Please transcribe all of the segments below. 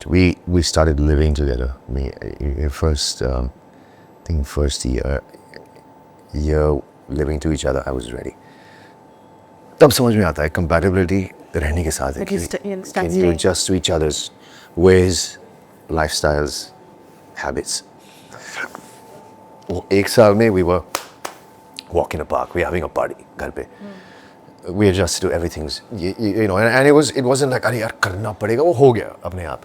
we started living together. First year living to each other, I was ready. तब समझ में आता है compatibility रहने के साथ है कि can you adjust to each other's ways, lifestyles, habits. वो एक साल में we were walking in a park, we were having a party घर पे. We adjusted to everything, you know, and it wasn't like अरे यार करना पड़ेगा, वो हो गया अपने आप.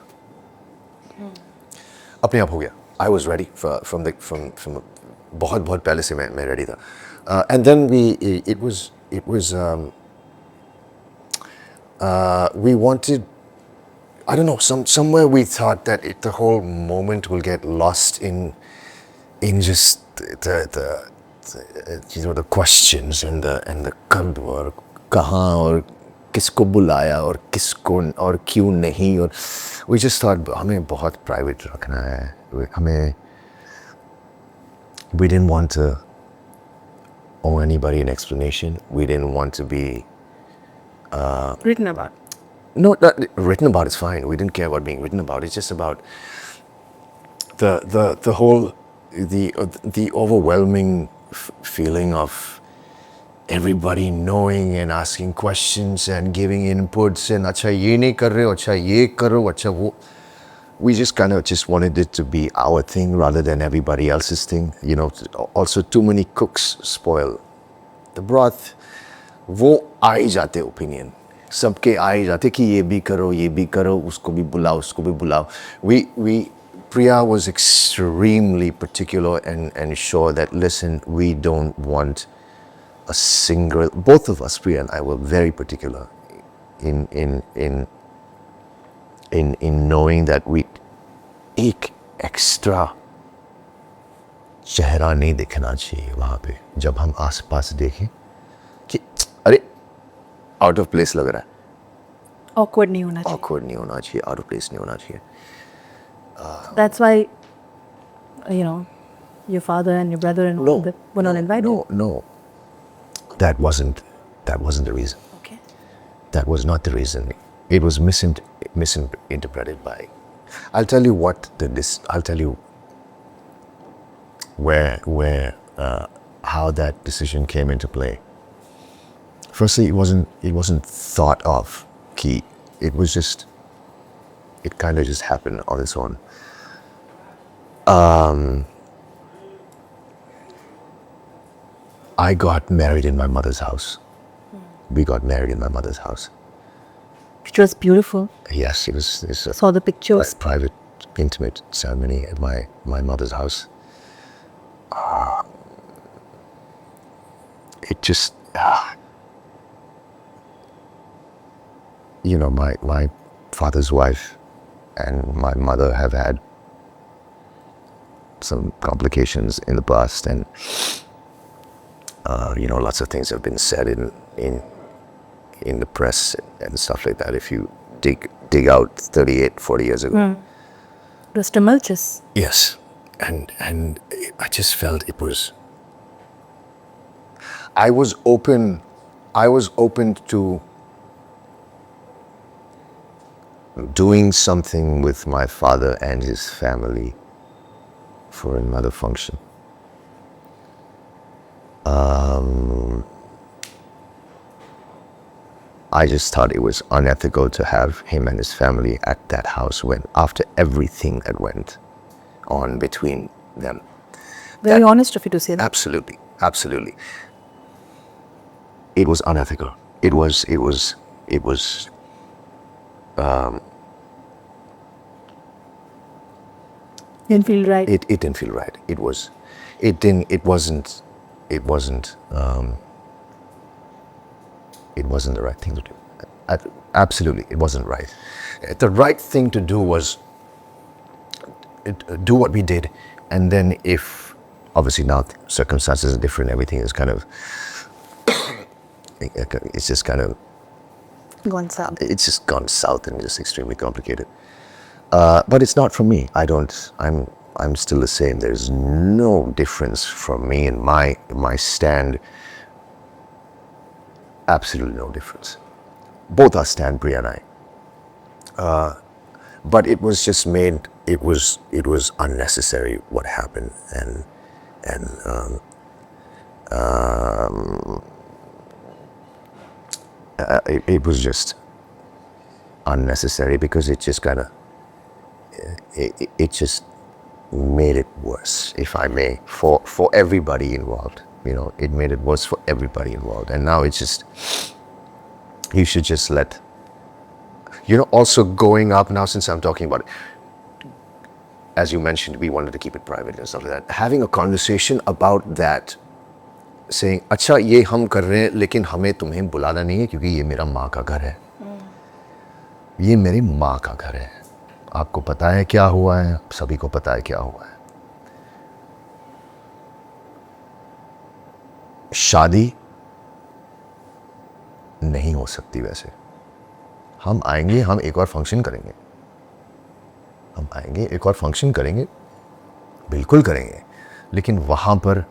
अपने आप हो गया. I was ready from बहुत पहले से मैं ready था. And then we wanted, I don't know, somewhere we thought that the whole moment will get lost in just the questions and the कब और कहाँ और किसको बुलाया और किसको और क्यों नहीं, और we just thought हमें बहुत private रखना है. We didn't want to owe anybody an explanation. We didn't want to be written about. No, written about is fine. We didn't care about being written about. It's just about the whole the overwhelming feeling of everybody knowing and asking questions and giving inputs and अच्छा ये नहीं कर रहे हो, अच्छा ये करो, अच्छा वो. We just kind of just wanted it to be our thing rather than everybody else's thing. You know, also too many cooks spoil the broth. वो आ ही जाते opinion. सबके आ ही जाते कि ये भी करो, उसको भी बुलाओ. Priya was extremely particular and sure that, listen, we don't want a single, both of us, Priya and I, were very particular in knowing that we एक एक्स्ट्रा चेहरा नहीं दिखना चाहिए वहाँ पे जब हम आसपास देखें कि अरे आउट ऑफ प्लेस लग रहा है. Awkward नहीं होना चाहिए, आउट ऑफ प्लेस नहीं होना चाहिए. That's why, you know, your father and your brother and all that were not invited. No, that wasn't the reason. Okay. That was not the reason. It was misinterpreted by. I'll tell you where how that decision came into play. Firstly, it wasn't thought of. It kind of just happened on its own. I got married in my mother's house. We got married in my mother's house. Which was beautiful. Yes, it was. Saw the pictures. A private, intimate ceremony at my mother's house. It just, you know, my father's wife and my mother have had some complications in the past, and you know, lots of things have been said in the press and stuff like that. If you dig out 40 years ago. It was tumultuous. Yes, and I just felt it was. I was open to doing something with my father and his family for another function. I just thought it was unethical to have him and his family at that house after everything that went on between them. Very honest of you to say that. Absolutely. It was unethical. It was. It didn't feel right. It didn't feel right. It wasn't the right thing to do. Absolutely, it wasn't right. The right thing to do was do what we did, and then if, obviously now circumstances are different, everything is kind of, it's just kind of gone south. It's just gone south and just extremely complicated. But it's not for me. I'm still the same. There's no difference from me and my stand. Absolutely no difference. Both our stand, Priya and I. but it was just made. It was unnecessary what happened, and it was just unnecessary because it just kind of it just made it worse, if I may, for everybody involved. It made it worse for everybody involved, and now it's just, you should just let, also going up now, since I'm talking about it, as you mentioned, we wanted to keep it private and stuff like that, having a conversation about that, saying, अच्छा ये हम कर रहे हैं लेकिन हमें तुम्हें बुलाना नहीं है क्योंकि ये मेरा माँ का घर है, ये मेरी माँ का घर है, आपको पता है क्या हुआ है, सभी को पता है क्या हुआ है. शादी नहीं हो सकती वैसे. हम आएंगे, हम एक और फंक्शन करेंगे, हम आएंगे एक और फंक्शन करेंगे, बिल्कुल करेंगे, लेकिन वहाँ पर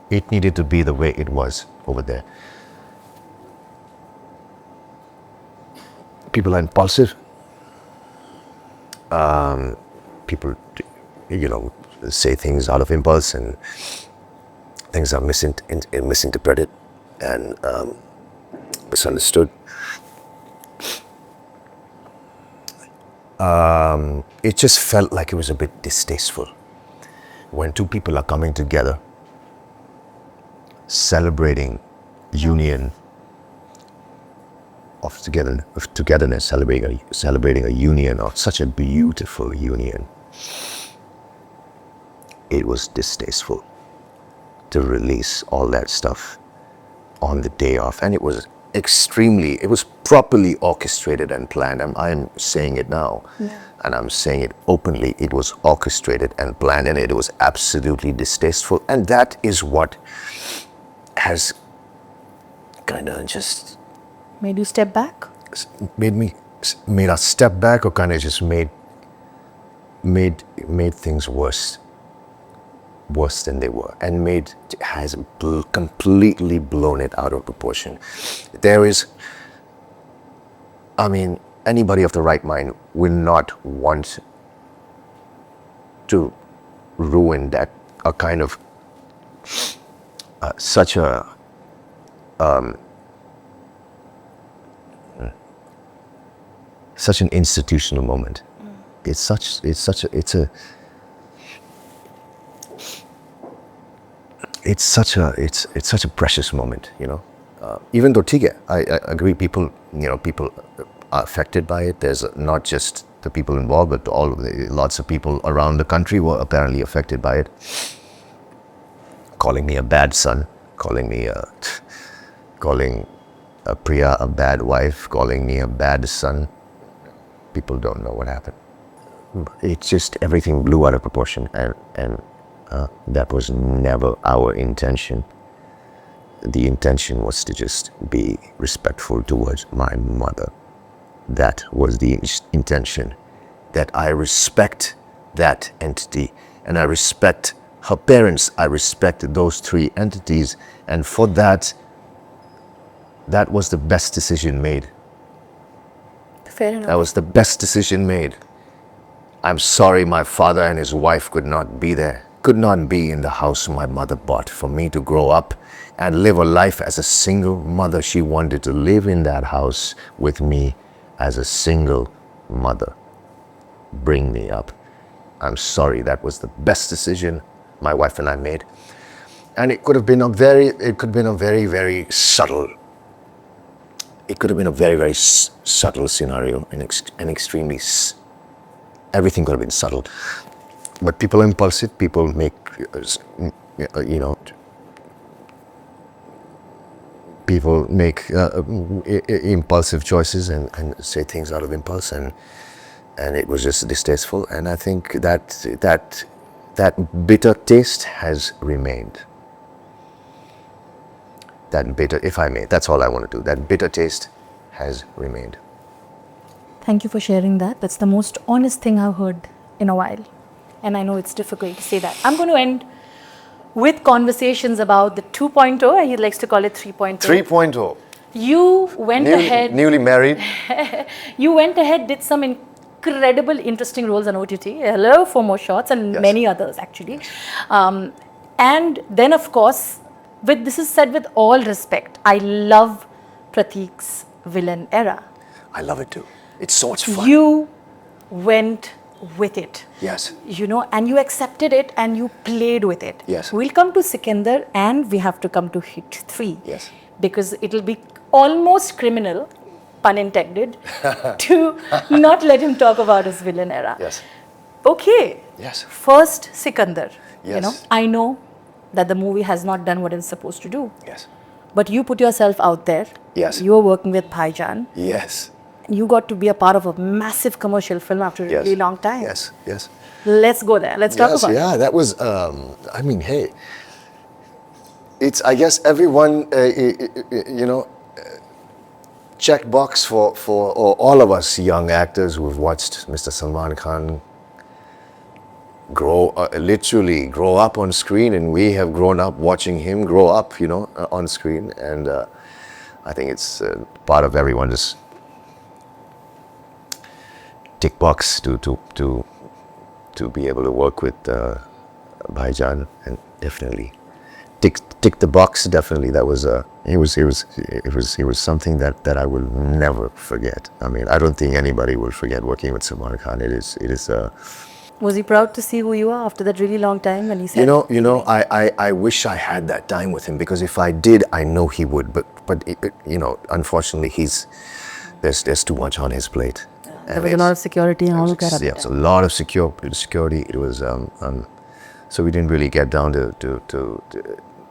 it needed to be the way it was over there. People are impulsive. People, say things out of impulse, and things are misinterpreted and misunderstood. It just felt like it was a bit distasteful when two people are coming together, celebrating union of togetherness, celebrating a union of such a beautiful union. It was distasteful to release all that stuff on the day off, and it was properly orchestrated and planned. I'm saying it now, and I'm saying it openly. It was orchestrated and planned, and it was absolutely distasteful, and that is what has kind of just made you step back? Made us step back, or kind of just made things worse than they were, and has completely blown it out of proportion. There is, anybody of the right mind will not want to ruin that, a kind of such a such an institutional moment. It's such a precious moment, even though I agree, people are affected by it. There's not just the people involved, but lots of people around the country were apparently affected by it, calling me a bad son, calling Priya a bad wife, calling me a bad son. People don't know what happened. It's just, everything blew out of proportion, and that was never our intention. The intention was to just be respectful towards my mother. That was the intention. That I respect that entity, and I respect her parents. I respect those three entities, and for that was the best decision made. Fair enough. That was the best decision made. I'm sorry my father and his wife could not be there, could not be in the house my mother bought for me to grow up and live a life as a single mother. She wanted to live in that house with me as a single mother, bring me up. I'm sorry, that was the best decision my wife and I made. And it could have been a very, very subtle, scenario, and extremely, everything could have been subtle. But people are impulsive, people make, people make impulsive choices and say things out of impulse, and it was just distasteful. And I think that bitter taste has remained. That bitter, if I may, that's all I want to do. That bitter taste has remained. Thank you for sharing that. That's the most honest thing I've heard in a while. And I know it's difficult to say that. I'm going to end with conversations about the 2.0, and he likes to call it 3.0. 3.0. You went ahead. Newly married. You went ahead, did some incredible, interesting roles on OTT. Hello, for more shots and Yes. many others actually. And then, of course, this is said with all respect. I love Prateik's villain era. I love it too. It's so much fun. You went with it. Yes. You know, and you accepted it and you played with it. Yes. We'll come to Sikandar and we have to come to Hit 3. Yes. Because it'll be almost criminal, pun intended, to not let him talk about his villain era. Yes. Okay. Yes. First, Sikandar. You Yes. know, I know that the movie has not done what it's supposed to do. Yes. But you put yourself out there. Yes. You were working with Bhaijan. Yes. You got to be a part of a massive commercial film after a Yes. really long time. Yes. Yes. Let's go there. Let's talk Yes, about it. yeah, that was. I mean, hey, it's. I guess everyone, check box for or all of us young actors who've watched Mr. Salman Khan literally grow up on screen, and we have grown up watching him grow up, on screen, and I think it's part of everyone's tick box to be able to work with Bhaijan, and definitely tick the box. Definitely, that was it was something that I will never forget. I mean, I don't think anybody will forget working with Salman Khan. It is. Was he proud to see who you are after that really long time when he said, I wish I had that time with him, because if I did, I know he would. But unfortunately, there's too much on his plate. there was a lot of security and all of that. Yeah, it's a lot of security. It was so we didn't really get down to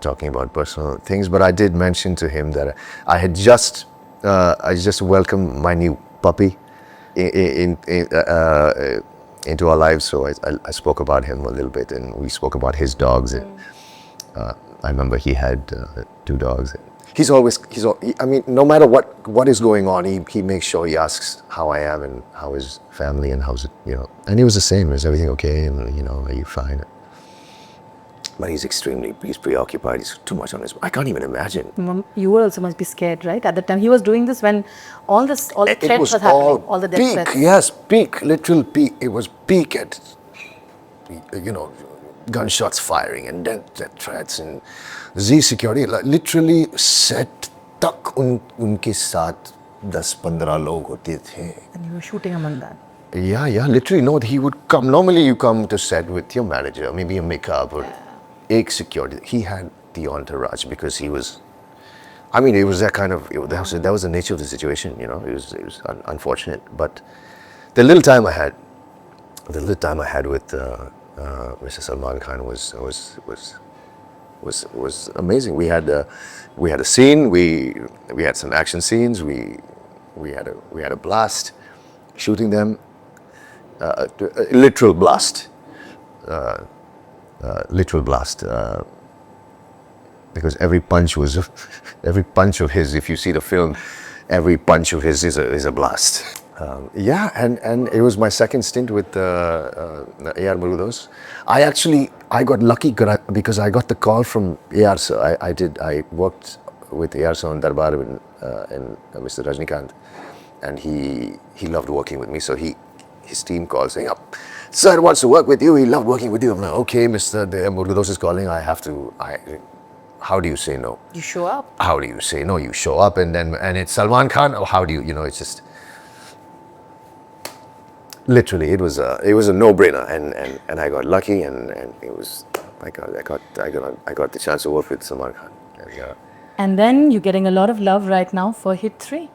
talking about personal things. But I did mention to him that I just welcomed my new puppy into our lives. So I spoke about him a little bit, and we spoke about his dogs. And I remember he had 2 dogs. I mean, no matter what is going on, he makes sure he asks how I am and how his family and how's it, And he was the same. Is everything okay? And are you fine? But he's preoccupied. He's too much on his. I can't even imagine. You also must be scared, right? At the time he was doing this, when all the threats was happening, all the death peak, threats. yes, peak, literal peak. It was peak at, gunshots firing and death threats and Z security. Literally set tak unke saath 10-15 log hote the. And you were shooting among that. Yeah, literally. No, he would come. Normally, you come to set with your manager, maybe a makeup or egg security. He had the entourage because he was. I mean, it was that kind of. That was the nature of the situation. It was unfortunate, but the little time I had with Mr. Salman Khan was amazing. We had a scene. We had some action scenes. We had a blast shooting them. A literal blast. Because every punch of his, if you see the film, every punch of his is a blast. And it was my second stint with A.R. Murugadoss. I got lucky because I got the call from A.R. sir. I worked with A.R. sir on Darbar and Mr. Rajnikant, and he loved working with me. So his team called saying, "Sir wants to work with you. He loved working with you." I'm like, "Okay, Mr. Murugadoss is calling. How do you say no? You show up. How do you say no? You show up, and it's Salman Khan. Or how do you? It's just literally it was a no-brainer, and I got lucky, and it was I got the chance to work with Salman Khan. And then you're getting a lot of love right now for Hit 3.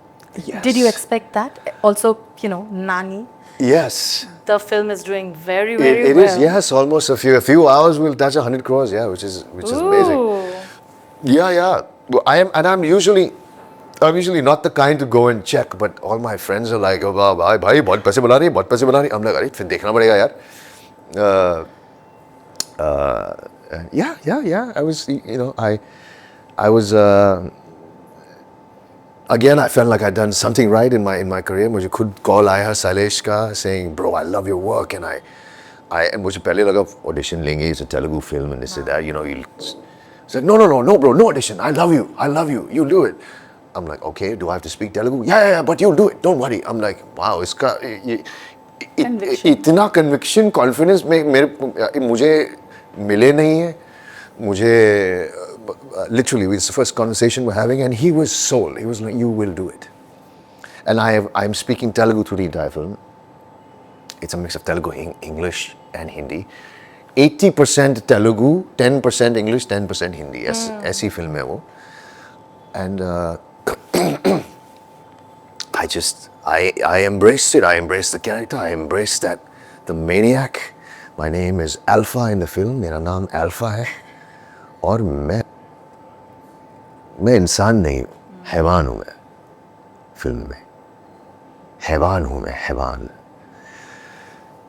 Yes. Did you expect that? Also, Nani. Yes. The film is doing very, very It well. is, yes, almost a few hours we'll touch 100 crores, yeah, which is amazing. Yeah. Well, I'm usually not the kind to go and check, but all my friends are like, "Oh, bhai, bahut paise bana rahi. I'm like, "Arey, फिर देखना पड़ेगा यार." Yeah. I was again, I felt like I'd done something right in my career. मुझे खुद call आया Sailesh का saying, "Bro, I love your work," and and मुझे पहले लगा audition लेंगे, it's a Telugu film and this and that, He's like, no, bro, no audition. I love you, you do it. I'm like, okay, do I have to speak Telugu? Yeah, but you'll do it. Don't worry. I'm like, wow, इसका इतना conviction, confidence मुझे मिले नहीं है. मुझे literally, it's the first conversation we're having, and he was sold. He was like, you will do it. And I'm speaking Telugu through the entire film. It's a mix of Telugu, English, and Hindi. 80% Telugu, 10% English, 10% Hindi. ऐसी film है वो. And I embraced it. I embraced the character. I embraced that the maniac. My name is Alpha in the film. मेरा नाम Alpha है. और मैं इंसान नहीं हूँ. हैवान हूँ मैं फिल्म में. हैवान हूँ मैं, हैवान.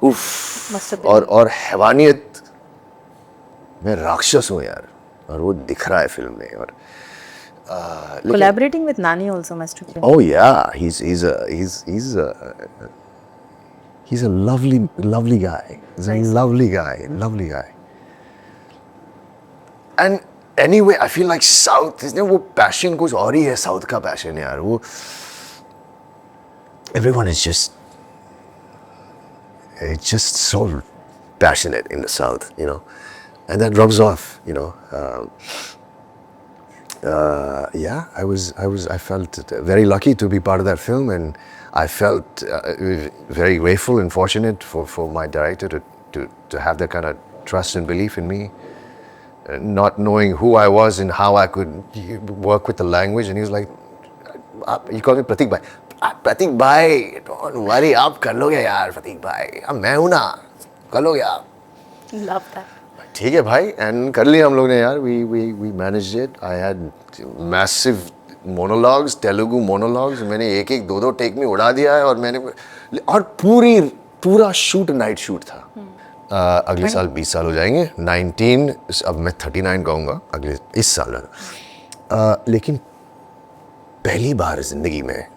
उफ. और हैवानियत मैं राक्षस हूँ यार. और वो दिख रहा है फिल्म में. और collaborating with Nani also must have been. Oh yeah, he's a lovely guy. He's a lovely guy. And anyway, I feel like South, isn't वो passion कुछ और ही है. South का passion यार. वो everyone is just so passionate in the South, you know, and that rubs off, you know. I felt very lucky to be part of that film, and I felt very grateful and fortunate for my director to have that kind of trust and belief in me, not knowing who I was and how I could work with the language. And he was like, he called me Prateik Bhai. Prateik Bhai, don't worry, आप कर लोगे यार Prateik Bhai. अब मैं हूँ ना, कर लोगे आप. Love that. ठीक है भाई. And कर लिया हम लोग ने यार. We managed it. I had massive monologues, Telugu monologues. मैंने एक दो टेक में उड़ा दिया है. और पूरा शूट नाइट शूट था. अगले साल 20 साल हो जाएंगे. 19, अब मैं 39 कहूँगा अगले इस साल. लेकिन पहली बार जिंदगी में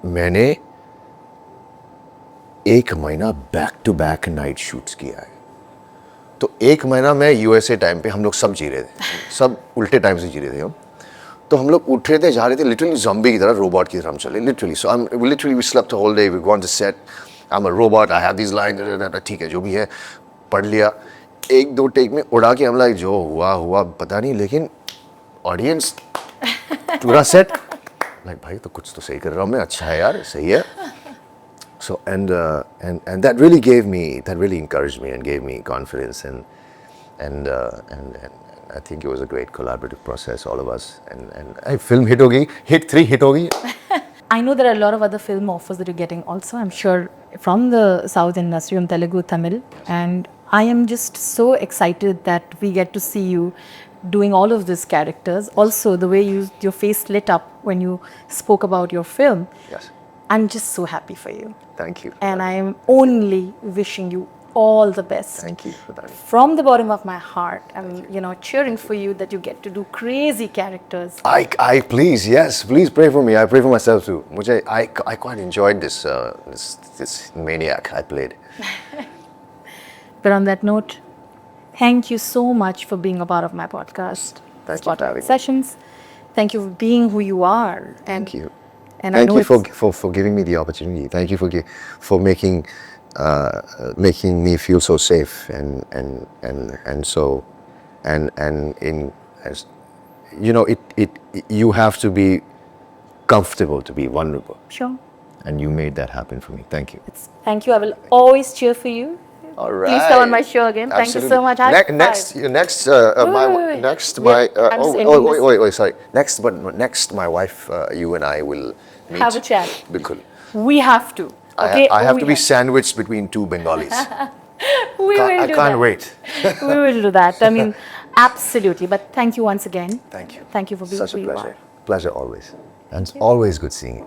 मैंने 1 महीना back to back night shoots किया है. तो 1 महीना मैं यूएसए टाइम पे हम लोग सब जी रहे थे. सब उल्टे टाइम से जी रहे थे हम. तो हम लोग उठ रहे थे, जा रहे थे, लिटरली ज़ॉम्बी की तरह, रोबोट की तरह हम चले. Literally we slept the whole day. We go on the set. I'm a robot. I have these lines. ठीक है, जो भी है पढ़ लिया. 1-2 टेक में उड़ा के हम लाइक जो हुआ पता नहीं. लेकिन ऑडियंस पूरा सेट लाइक भाई तो कुछ तो सही कर रहा हूँ मैं. अच्छा है यार, सही है. So and that really encouraged me and gave me confidence, and I think it was a great collaborative process, all of us. And film hit hogi, hit 3 hit hogi. I know there are a lot of other film offers that you're getting also, I'm sure, from the South industry, from Telugu, Tamil. And I am just so excited that we get to see you doing all of these characters. Also, the way your face lit up when you spoke about your film. Yes. I'm just so happy for you. Thank you. And I am only wishing you all the best. Thank you for that. From the bottom of my heart, I'm cheering for you that you get to do crazy characters. I please, yes, please pray for me. I pray for myself too. I quite enjoyed this maniac I played. But on that note, thank you so much for being a part of my podcast. Thank you for having me. Sessions. Thank you for being who you are. Thank you. And Thank you for giving me the opportunity. Thank you for making me feel so safe and you have to be comfortable to be vulnerable. Sure. And you made that happen for me. Thank you. Thank you. I will always cheer for you. All right. Please come on my show again. Absolutely. Thank you so much. Next, my wife, you and I will meet. Have a chat. Bilkul. We have to. Okay. I have to be sandwiched between 2 Bengalis. I can't wait. We will do that. I mean, absolutely. But thank you once again. Thank you. Thank you for being Such a who you are. pleasure. Pleasure always. And it's always good seeing you.